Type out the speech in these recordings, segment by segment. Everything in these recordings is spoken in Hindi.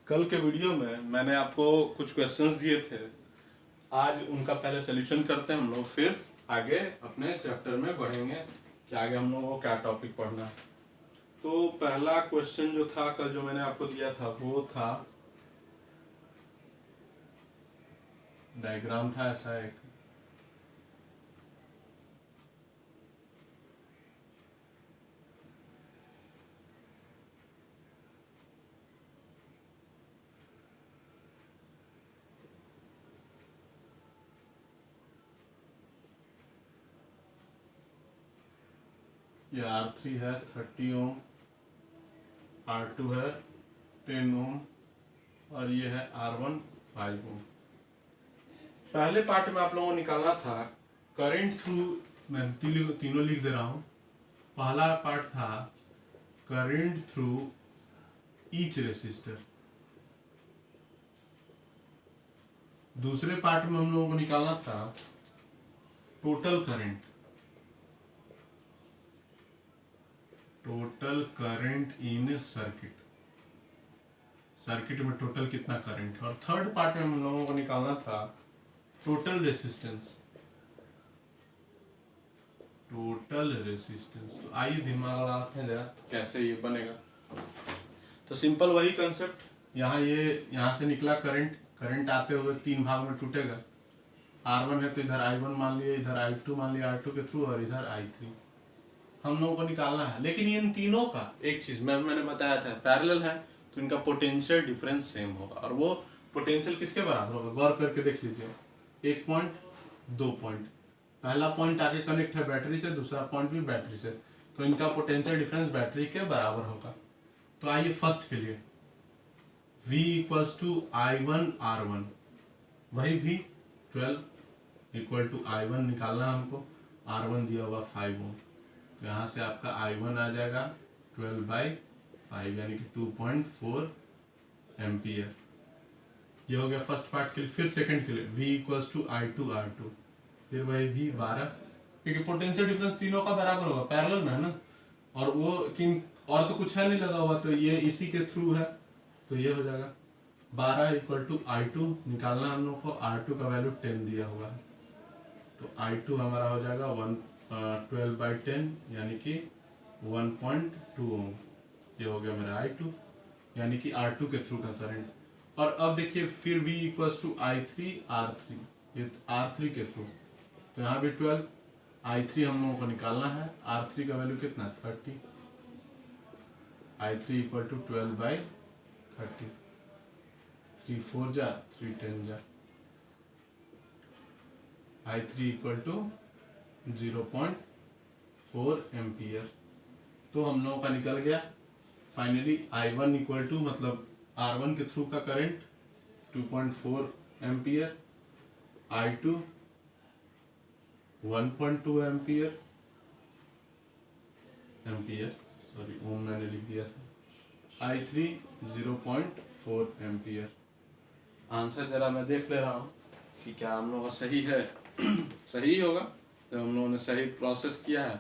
कल के वीडियो में मैंने आपको कुछ क्वेश्चंस दिए थे। आज उनका पहले सोल्यूशन करते हैं हम लोग, फिर आगे अपने चैप्टर में बढ़ेंगे कि आगे हम लोगों को क्या टॉपिक पढ़ना है। तो पहला क्वेश्चन जो था कल जो मैंने आपको दिया था वो था, डायग्राम था ऐसा एक, ये R3 है 30 ओम, R2 है 10 ओम और ये है R1 5 ओम। पहले पार्ट में आप लोगों को निकालना था करंट थ्रू, मैं तीनों लिख दे रहा हूँ। पहला पार्ट था करंट थ्रू ईच रेसिस्टर। दूसरे पार्ट में हम लोगों को निकालना था total current, total current in circuit, circuit में टोटल कितना करंट है। और थर्ड पार्ट में हम लोगों को निकालना था टोटल रेसिस्टेंस, टोटल रेसिस्टेंस। तो आइए दिमाग लगाते हैं जरा कैसे ये बनेगा। तो सिंपल वही कंसेप्ट, यहाँ से निकला करंट, करंट आते हुए तीन भाग में टूटेगा। R1 है तो इधर I1 मान लिया, इधर I2 मान लिया R2 के थ्रू, और इधर I3 हम लोगों को निकालना है। लेकिन इन तीनों का एक चीज मैंने बताया था, पैरेलल है तो इनका पोटेंशियल डिफरेंस सेम होगा। और वो पोटेंशियल किसके बराबर होगा, गौर करके देख लीजिए। 1 पॉइंट, 2 पॉइंट, पहला पॉइंट आके कनेक्ट है बैटरी से, दूसरा पॉइंट भी बैटरी से, तो इनका पोटेंशियल डिफरेंस बैटरी के बराबर होगा। तो आइए फर्स्ट के लिए V equals to I1 R1, वही भी 12 इक्वल टू I1 निकालना है हमको, R1 दिया हुआ 5 ओम, तो यहाँ से आपका I1 आ जाएगा 12/5 यानी कि 2.4 एम्पियर। ये हो गया फर्स्ट पार्ट के लिए। फिर सेकंड के लिए V equals to I2 R2, फिर वही भी 12, क्योंकि पोटेंशियल डिफरेंस तीनों का बराबर होगा, पैरेलल में है ना, और वो किन और तो कुछ है नहीं लगा हुआ, तो ये इसी के थ्रू है, तो ये हो जाएगा 12 इक्वल टू I2 निकालना हम लोग को, R2 का वैल्यू 10 दिया हुआ है, तो I2 हमारा हो जाएगा 12/10 यानी कि 1.2 ओम। ये हो गया मेरा I2 यानी कि R2 के थ्रू का करंट। और अब देखिए फिर V equals to I3 R3, ये R3 के थ्रू, तो यहाँ भी 12, I3 हम लोगों को निकालना है, R3 का वैल्यू कितना 30, I3 इक्वल टू 12/30, 3 4 जा 3 10 जा, I3 इक्वल टू 0.4 एम्पियर। तो हम लोगों का निकल गया फाइनली I1 इक्वल टू, मतलब R1 के थ्रू का current 2.4 ampere, I2 1.2 ampere, sorry ohm मैंने लिख दिया था, I3 0.4 एम्पियर। आंसर जरा मैं देख ले रहा हूँ कि क्या हम लोगों का सही है। सही होगा, जब हम लोगों ने सही प्रोसेस किया है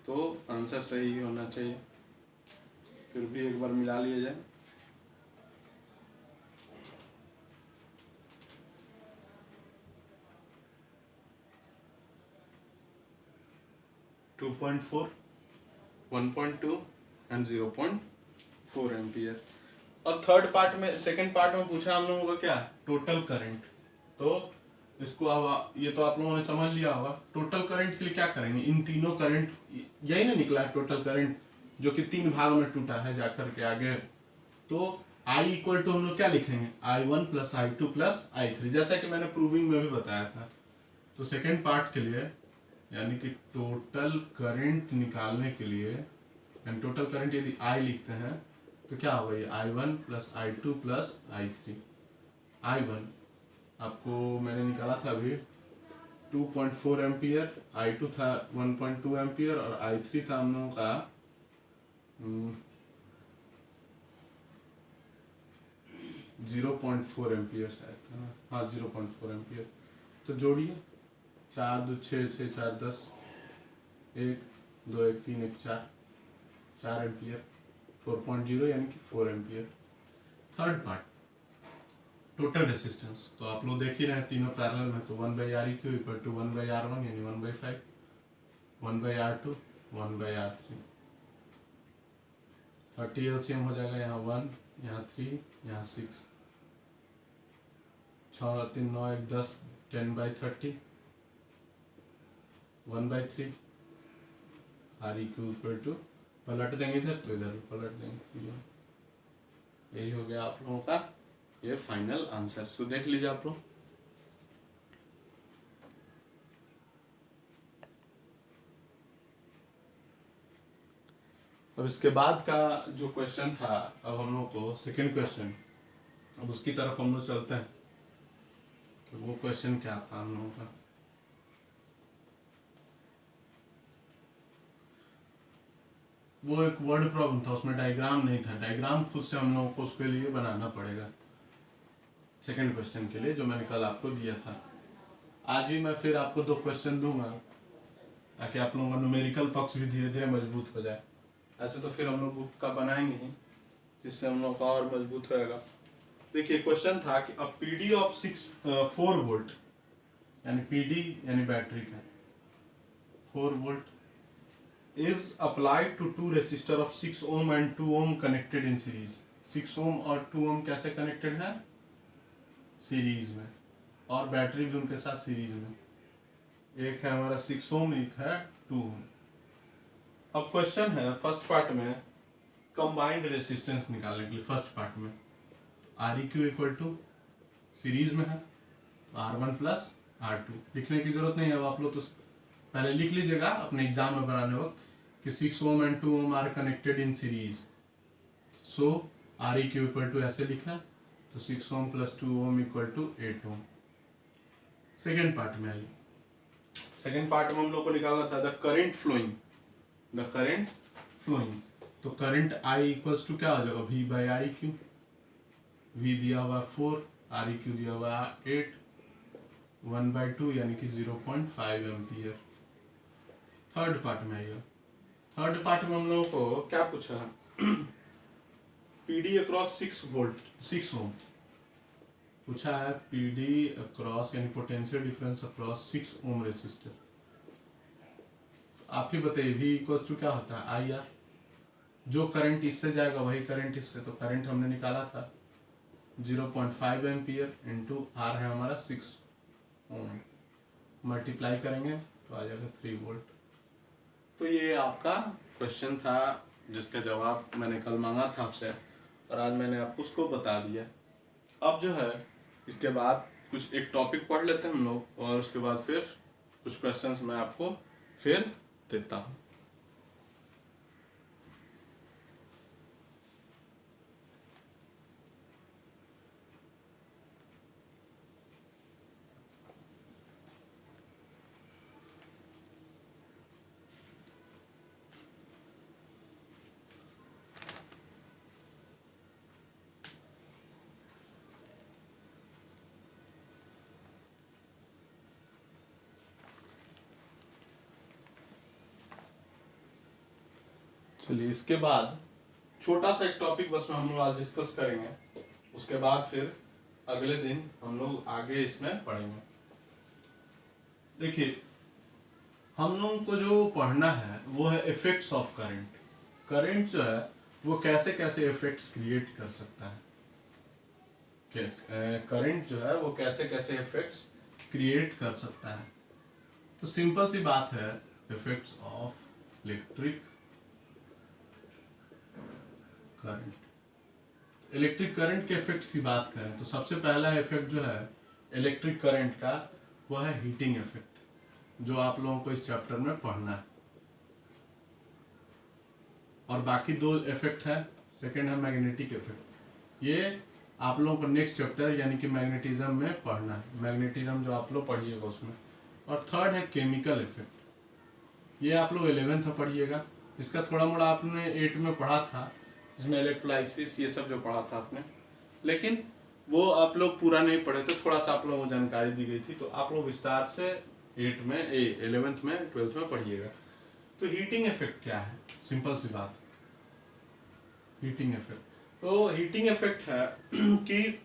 तो आंसर सही ही होना चाहिए। फिर भी एक बार मिला लिया जाए। To 1.2 and 0.4 ampere. और थर्ड पार्ट में, सेकंड पार्ट में पूछा हम लोगों का क्या, टोटल करंट। तो इसको अब ये तो आप लोगों ने समझ लिया होगा। टोटल करंट के लिए क्या करेंगे, इन तीनों करंट, यही ना निकला है टोटल करंट, जो कि तीन भाग में टूटा है जाकर के आगे। तो I इक्वल टू हम लोग क्या लिखेंगे, I1 plus I2 plus I3, जैसा कि मैंने प्रूविंग में भी बताया था। तो सेकेंड पार्ट के लिए यानी कि टोटल करंट निकालने के लिए, यानी टोटल करंट यदि I लिखते हैं तो क्या होगा, ये I1 plus I2 plus I3। I1 आपको मैंने निकाला था अभी 2.4 एम्पियर, I2 था 1.2 एम्पियर और I3 था हम लोगों का 0.4 एम्पियर शायद था ना, हाँ 0.4 एम्पियर। तो जोड़िए, 4 2 6 6 4 10, 1 2 1 3 1 4 एम्पियर, 4.0 यानी कि 4 ampere. Third part total resistance तो आप लोग देख ही रहे हैं तीनों पैरेलल में, तो 1/Req इक्वल टू 1/R1 यानी 1/5, 1/R2 1/R3, 30 LCM हो जाएगा, यहाँ 1 यहाँ 3 यहाँ 6, 6 3 9 1 10, 10/30 1/3, Req इक्वल टू, पलट देंगे इधर तो इधर भी पलट देंगे। यही हो गया आप लोगों का ये फाइनल आंसर। तो देख लीजिए आप लोग। अब इसके बाद का जो क्वेश्चन था, अब हम लोग को सेकंड क्वेश्चन, अब उसकी तरफ हम लोग चलते हैं कि वो क्वेश्चन क्या था हम लोगों का। वो एक वर्ड प्रॉब्लम था, उसमें डायग्राम नहीं था, डायग्राम खुद से हम लोगों को उसके लिए बनाना पड़ेगा सेकंड क्वेश्चन के लिए, जो मैंने कल आपको दिया था। आज भी मैं फिर आपको 2 क्वेश्चन दूंगा ताकि आप लोगों का न्यूमेरिकल पक्ष भी धीरे धीरे मजबूत हो जाए। ऐसे तो फिर हम लोग बुक का बनाएंगे ही, जिससे हम लोग का और मजबूत रहेगा। देखिए क्वेश्चन था कि अब PD ऑफ 4 वोल्ट, यानी PD यानी बैटरी का 4 volt is applied to 2 resistor of 6 ohm and 2 ohm connected in series. 6 ohm और 2 ओम कैसे कनेक्टेड है? सीरीज में, और बैटरी भी उनके साथ सीरीज में। एक है हमारा 6 ओम, एक है 2 ओम। अब क्वेश्चन है फर्स्ट पार्ट में कंबाइंड रेसिस्टेंस निकालने के लिए। फर्स्ट पार्ट में Req इक्वल टू सीरीज में है R1 प्लस R2, लिखने की जरूरत नहीं है। अब आप लोग तो पहले लिख लीजिएगा अपने एग्जाम में बनाने वक्त कि 6 ohm and 2 ohm are connected in series, so Req equal to ऐसे लिखा, तो 6 ohm plus 2 ohm equal to 8 ohm. Second part में आइए। सेकेंड पार्ट में हम लोग को निकालना था the current flowing, the current flowing. तो करंट I इक्वल्स टू क्या हो जाएगा? V/Req। V दिया हुआ 4, Req दिया हुआ 8, 1/2 यानी कि 0.5 एम्पियर। थर्ड पार्ट में आइए। थर्ड पार्ट में हम लोगों को क्या पूछा? PD अक्रॉस 6 वोल्ट 6 ओम पूछा है। PD अक्रॉस यानी potential difference across 6 ohm resistor. आप ही बताइए V इक्वल्स टू क्या होता है? IR। जो करंट इससे जाएगा वही करंट इससे, तो करंट हमने निकाला था 0.5 एम्पियर इंटू R है हमारा 6 ओम, मल्टीप्लाई करेंगे तो आ जाएगा 3 वोल्ट। तो ये आपका क्वेश्चन था जिसका जवाब मैंने कल मांगा था आपसे, और आज मैंने आपको उसको बता दिया। अब जो है इसके बाद कुछ एक टॉपिक पढ़ लेते हैं हम लोग, और उसके बाद फिर कुछ क्वेश्चंस मैं आपको फिर देता हूँ। चलिए इसके बाद छोटा सा एक टॉपिक बस में हम लोग आज डिस्कस करेंगे, उसके बाद फिर अगले दिन हम लोग आगे इसमें पढ़ेंगे। देखिए हम लोगों को जो पढ़ना है वो है इफेक्ट्स ऑफ करंट। करंट जो है वो कैसे कैसे इफेक्ट्स क्रिएट कर सकता है, करंट जो है वो कैसे कैसे इफेक्ट्स क्रिएट कर सकता है। तो सिंपल सी बात है, effects of electric current. Electric current के इफेक्ट्स की बात करें तो सबसे पहला इफेक्ट जो है इलेक्ट्रिक करंट का वो है हीटिंग इफेक्ट, जो आप लोगों को इस चैप्टर में पढ़ना है। और बाकी 2 इफेक्ट है, सेकंड है मैग्नेटिक इफेक्ट, ये आप लोगों को नेक्स्ट चैप्टर यानी कि मैग्नेटिज्म में पढ़ना है। मैग्नेटिज्म जो आप लोग पढ़िएगा उसमें। और थर्ड है केमिकल इफेक्ट, ये आप लोग 11th में पढ़िएगा। इसका थोड़ा मोड़ा आपने 8 में पढ़ा था, जिसमें इलेक्ट्रोलाइसिस ये सब जो पढ़ा था आपने, लेकिन वो आप लोग पूरा नहीं पढ़े थे, थोड़ा सा आप लोगों को जानकारी दी गई थी, तो आप लोग विस्तार से 8 में 11th में 12th में पढ़िएगा। तो हीटिंग इफेक्ट क्या है? सिंपल सी बात, हीटिंग इफेक्ट। तो हीटिंग इफेक्ट है कि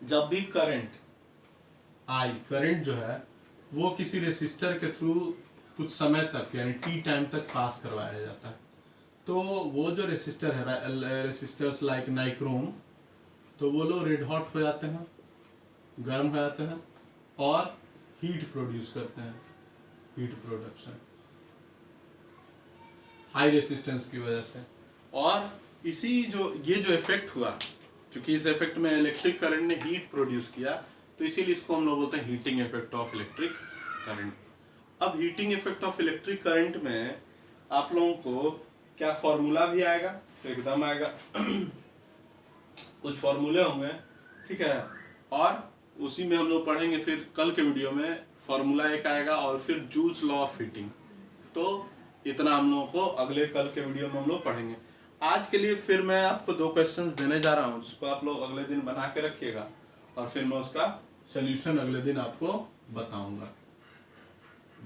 जब भी करंट करंट जो है वो किसी रेसिस्टर के थ्रू कुछ समय तक यानी टी टाइम तक पास करवाया जाता है, तो वो जो रेसिस्टर है, रेसिस्टर्स लाइक नाइक्रोम, तो वो लोग रेड हॉट हो जाते हैं, गर्म हो जाते हैं और हीट प्रोड्यूस करते हैं, हीट प्रोडक्शन हाई रेसिस्टेंस की वजह से। और इसी ये जो इफेक्ट हुआ, क्योंकि इस इफेक्ट में इलेक्ट्रिक करंट ने हीट प्रोड्यूस किया, तो इसीलिए इसको हम लोग बोलते हैं heating effect of electric current. अब heating effect of electric current में आप लोगों को क्या फॉर्मूला भी आएगा, तो एकदम आएगा कुछ फॉर्मूले होंगे, ठीक है, और उसी में हम लोग पढ़ेंगे फिर कल के वीडियो में फॉर्मूला एक आएगा और फिर जूल्स लॉ ऑफ हीटिंग। तो इतना हम लोगों को अगले कल के वीडियो में हम लोग पढ़ेंगे। आज के लिए फिर मैं आपको 2 क्वेश्चंस देने जा रहा हूँ, जिसको आप लोग अगले दिन बना के रखिएगा और फिर मैं उसका सोल्यूशन अगले दिन आपको बताऊंगा।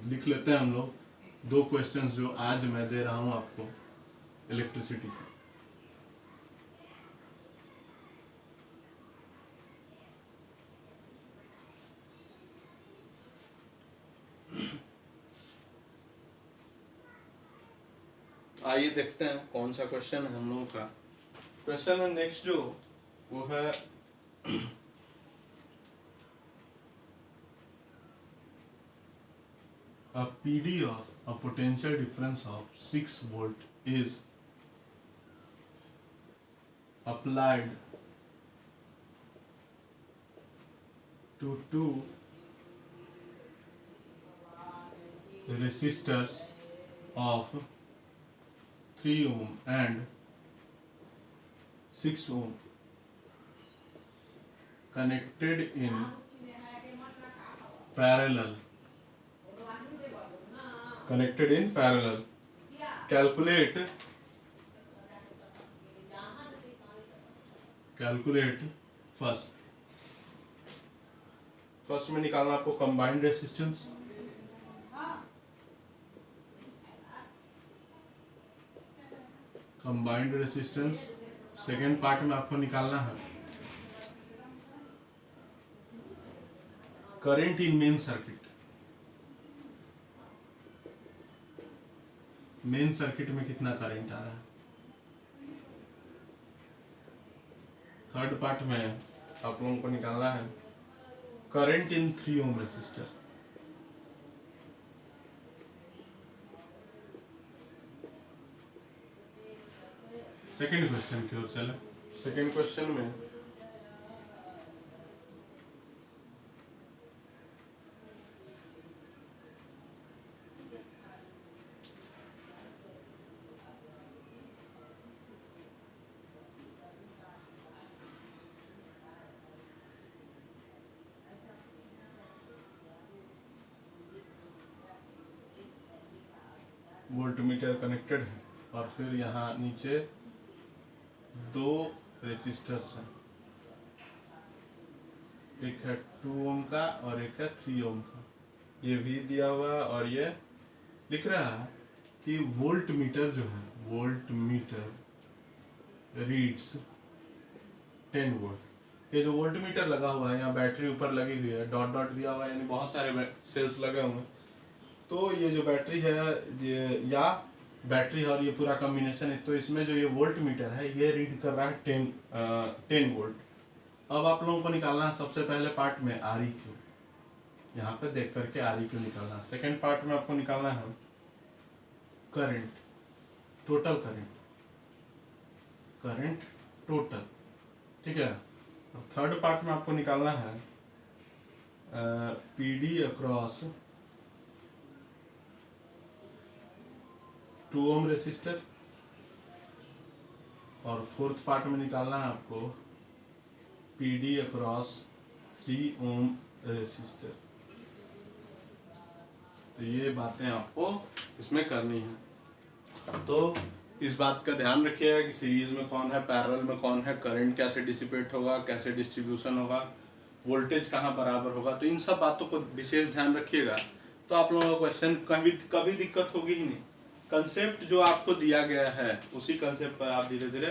लिख लेते हैं हम लोग 2 क्वेश्चंस जो आज मैं दे रहा हूँ आपको इलेक्ट्रिसिटी से। आइए देखते हैं कौन सा क्वेश्चन है हम लोगों का। क्वेश्चन है नेक्स्ट जो वो है a PD of a potential difference of 6 volt is applied to 2 resistors of 3 ohm and 6 ohm connected in parallel. Calculate first में निकालना आपको कंबाइंड रेसिस्टेंस, सेकेंड पार्ट में आपको निकालना है करंट इन मेन सर्किट में कितना करंट आ रहा है। थर्ड पार्ट में आप लोगों को निकालना है current in 3 ohm resistor. Second question की ओर चले। सेकेंड क्वेश्चन में वोल्टमीटर कनेक्टेड है और फिर यहाँ नीचे 2 रेसिस्टर्स हैं, एक है 2 ओम का और एक है 3 ओम का। ये भी दिया हुआ और ये लिख रहा है कि वोल्टमीटर जो है, वोल्टमीटर रीड्स 10 वोल्ट। ये जो वोल्टमीटर लगा हुआ है, यहाँ बैटरी ऊपर लगी हुई है, डॉट डॉट दिया हुआ है, यानी बहुत सारे सेल्स लगे हुए हैं। तो ये जो बैटरी है या बैटरी और ये पूरा कॉम्बिनेशन, तो इसमें जो ये वोल्ट मीटर है ये रीड कर रहा है 10 वोल्ट। अब आप लोगों को निकालना है सबसे पहले पार्ट में आर ई क्यू, यहाँ पे देख करके आर ई क्यू निकालना है। सेकेंड पार्ट में आपको निकालना है करंट, टोटल करंट टोटल, ठीक है। और थर्ड पार्ट में आपको निकालना है पीडी अक्रॉस 2 ओम रेसिस्टर, और फोर्थ पार्ट में निकालना है आपको पीडी अक्रॉस 3 ओम रेसिस्टर। तो ये बातें आपको इसमें करनी है। तो इस बात का ध्यान रखिएगा कि सीरीज में कौन है, पैरेलल में कौन है, करंट कैसे डिसिपेट होगा, कैसे डिस्ट्रीब्यूशन होगा, वोल्टेज कहाँ बराबर होगा, तो इन सब बातों को विशेष ध्यान रखिएगा। तो आप लोगों का क्वेश्चन कभी दिक्कत होगी ही नहीं। कंसेप्ट जो आपको दिया गया है उसी कंसेप्ट पर आप धीरे धीरे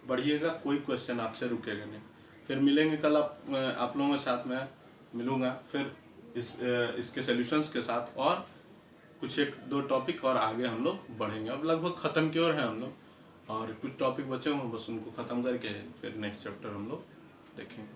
बढ़िएगा, कोई क्वेश्चन आपसे रुकेगा नहीं। फिर मिलेंगे कल आप लोगों के साथ में मिलूँगा फिर इसके सॉल्यूशंस के साथ, और कुछ एक दो टॉपिक और आगे हम लोग बढ़ेंगे। अब लगभग ख़त्म की ओर है हम लोग, और कुछ टॉपिक बचे हुए बस उनको ख़त्म करके फिर नेक्स्ट चैप्टर हम लोग देखेंगे।